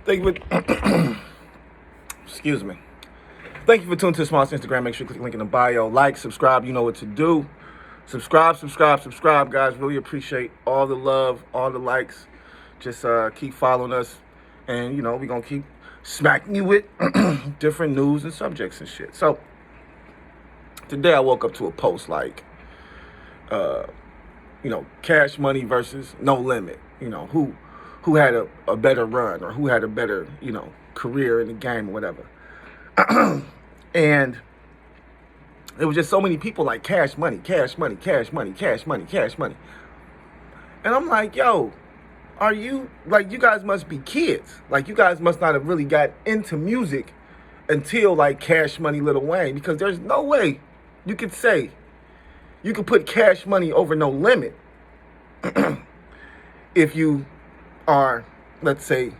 Thank you for, excuse me. Thank you for tuning to the Smallest Instagram. Make sure you click the link in the bio. Like, subscribe. You know what to do. Subscribe, guys. Really appreciate all the love, all the likes. Just keep following us. And, we're going to keep smacking you with different news and subjects and shit. So, today I woke up to a post like, Cash Money versus No Limit. Who had a better run or who had a better, career in the game or whatever. And there was just so many people like Cash Money. And I'm like, yo, are you, like, you guys must be kids. Like, you guys must not have really got into music until, like, Cash Money, Lil Wayne. Because there's no way you could say you could put Cash Money over No Limit if you are, let's say,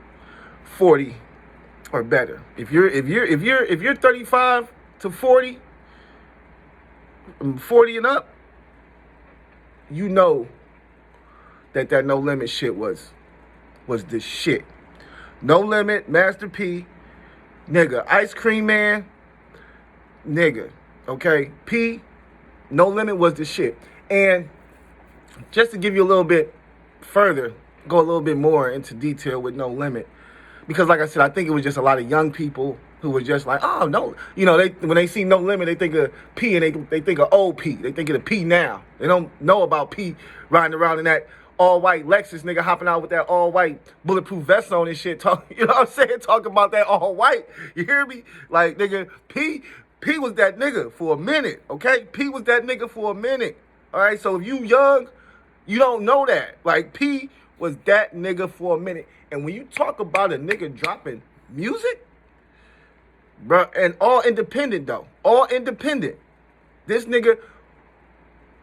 40 or better. If you're 35 to 40 and up, you know that No Limit shit was the shit. No Limit, Master P, nigga, Ice Cream Man, nigga, okay? P, No Limit was the shit. And just to give you a little bit further, go a little bit more into detail with No Limit, because like I said, I think it was just a lot of young people who were just like, oh, no. When they see No Limit, they think of P, and they think of old P. They think of the P now. They don't know about P riding around in that all-white Lexus, nigga, hopping out with that all-white bulletproof vest on and shit. Talking about that all-white. You hear me? Like, nigga, P was that nigga for a minute, okay? P was that nigga for a minute, all right? So if you young, you don't know that. Like, P was that nigga for a minute. And when you talk about a nigga dropping music, bro, and all independent though, this nigga,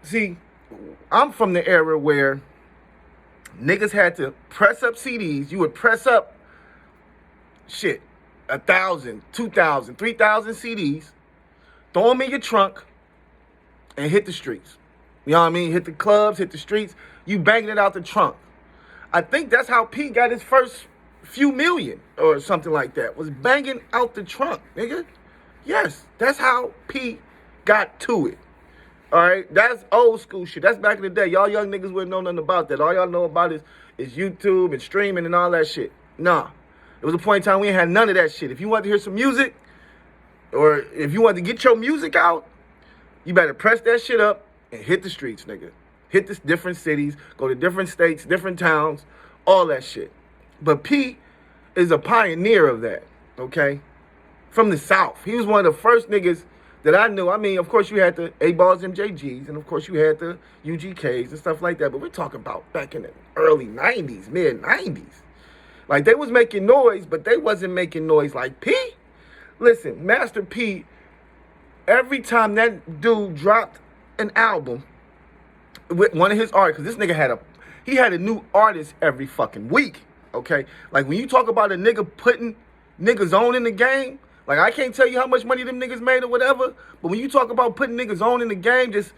see, I'm from the era where niggas had to press up CDs. You would press up shit, 1,000, 2,000, 3,000 CDs, throw them in your trunk, and hit the streets. You know what I mean? Hit the clubs, hit the streets. You banging it out the trunk. I think that's how P got his first few million or something like that. Was banging out the trunk, nigga. Yes, that's how P got to it. All right? That's old school shit. That's back in the day. Y'all young niggas wouldn't know nothing about that. All y'all know about is YouTube and streaming and all that shit. Nah. It was a point in time we ain't had none of that shit. If you wanted to hear some music, or if you wanted to get your music out, you better press that shit up and hit the streets, nigga. Hit the different cities, go to different states, different towns, all that shit. But P is a pioneer of that, okay? From the South. He was one of the first niggas that I knew. I mean, of course, you had the A-Balls, MJGs, and of course, you had the UGKs and stuff like that. But we're talking about back in the early 90s, mid-90s. Like, they was making noise, but they wasn't making noise like P. Listen, Master P, every time that dude dropped an album with one of his artists, because this nigga had a new artist every fucking week, okay? Like, when you talk about a nigga putting niggas on in the game, like, I can't tell you how much money them niggas made or whatever, but when you talk about putting niggas on in the game, just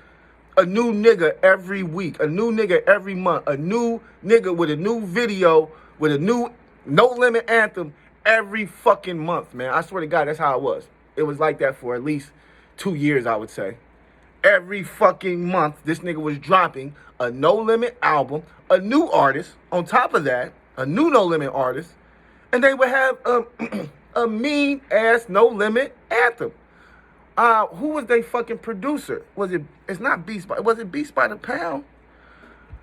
a new nigga every week, a new nigga every month, a new nigga with a new video, with a new No Limit anthem every fucking month, man. I swear to God, that's how it was. It was like that for at least 2 years, I would say. Every fucking month, this nigga was dropping a No Limit album, a new artist, on top of that, a new No Limit artist, and they would have a mean-ass No Limit anthem. Who was they fucking producer? It's not Beast by, was it Beast by the Pound?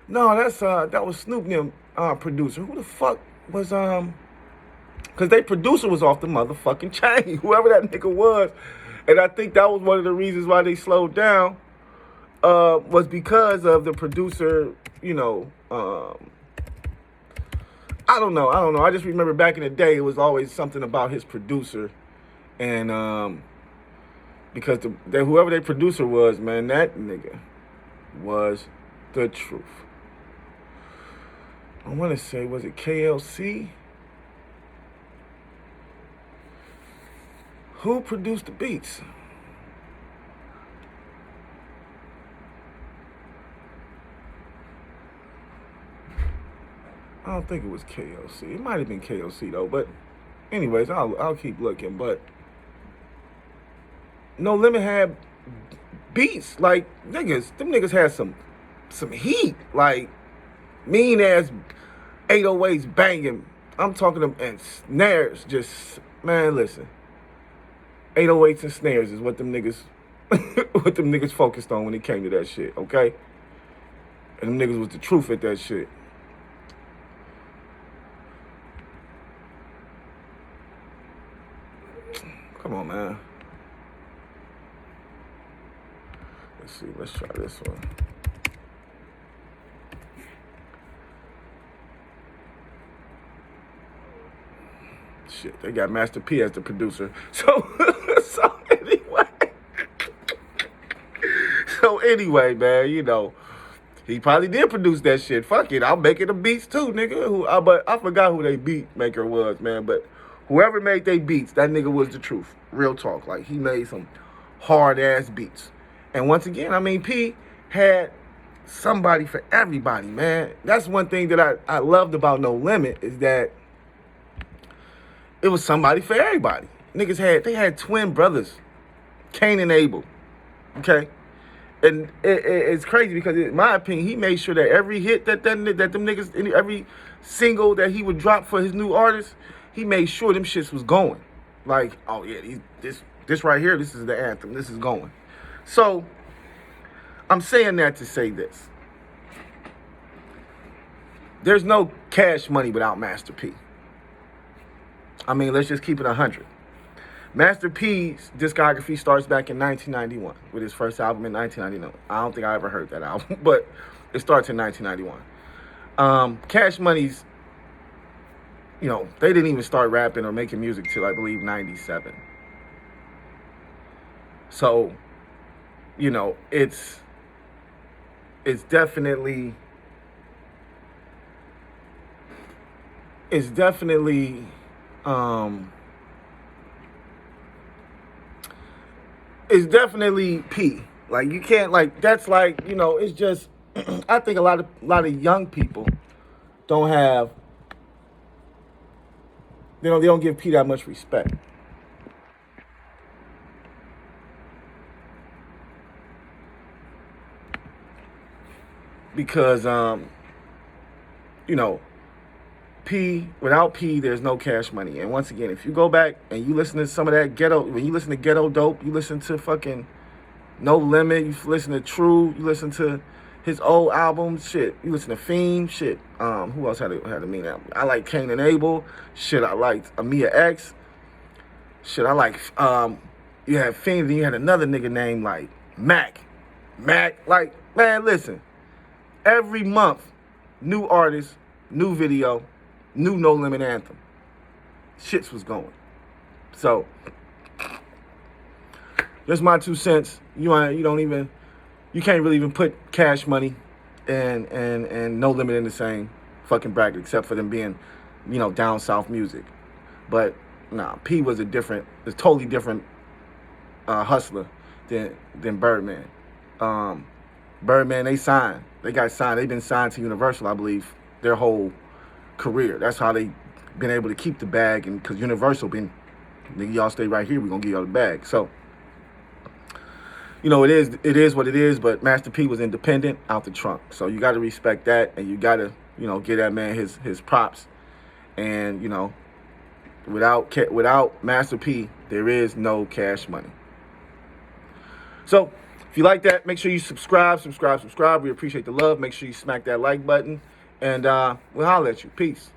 No, that was Snoop them producer. Who the fuck was, because they producer was off the motherfucking chain, whoever that nigga was. And I think that was one of the reasons why they slowed down, was because of the producer, I don't know. I just remember back in the day, it was always something about his producer. And because whoever their producer was, man, that nigga was the truth. I want to say, was it KLC? Who produced the beats? I don't think it was KLC. It might have been KLC though, but anyways, I'll keep looking. But No Limit had beats like niggas. Them niggas had some heat, like mean ass 808s banging. I'm talking them and snares. Just man, listen. 808s and snares is what them niggas what them niggas focused on when it came to that shit, okay? And them niggas was the truth at that shit. Come on, man. Let's see. Let's try this one. Shit, they got Master P as the producer. So anyway, man, you know, he probably did produce that shit. Fuck it, I'm making the beats too, nigga. But I forgot who they beat maker was, man. But whoever made they beats, that nigga was the truth. Real talk. Like, he made some hard ass beats. And once again, I mean, P had somebody for everybody, man. That's one thing that I loved about No Limit, is that it was somebody for everybody. Niggas had twin brothers, Cain and Abel. Okay? And it's crazy because, in my opinion, he made sure that every hit that them niggas, every single that he would drop for his new artists, he made sure them shits was going. Like, oh yeah, this right here, this is the anthem. This is going. So, I'm saying that to say this. There's no Cash Money without Master P. I mean, let's just keep it 100. Master P's discography starts back in 1991 with his first album in 1999. I don't think I ever heard that album, but it starts in 1991. Cash Money's, you know, they didn't even start rapping or making music till, I believe, 97. So, you know, it's definitely it's definitely P. Like, you can't, like, that's like, you know, it's just I think a lot of young people don't have, you know, they don't give P that much respect. Because you know, P, without P, there's no Cash Money. And once again, if you go back and you listen to some of that ghetto, when you listen to Ghetto Dope, you listen to fucking No Limit, you listen to True, you listen to his old albums, shit. You listen to Fiend, shit. Who else had a mean album? I like Cain and Abel, shit. I liked Amia X, shit. I like you had Fiend, then you had another nigga named like Mac. Like, man, listen. Every month, new artist, new video, new No Limit anthem. Shits was going. So, just my 2 cents. You can't really even put Cash Money and No Limit in the same fucking bracket, except for them being, you know, down south music. But nah, P was a totally different hustler than Birdman. Birdman, they got signed. They've been signed to Universal, I believe, their whole career. That's how they been able to keep the bag, and because Universal been, nigga, y'all stay right here, we're gonna give y'all the bag. So, you know, it is what it is, but Master P was independent out the trunk. So you gotta respect that, and you gotta, you know, give that man his props. And, you know, without Master P, there is no Cash Money. So, if you like that, make sure you subscribe. We appreciate the love. Make sure you smack that like button. And we'll holler at you. Peace.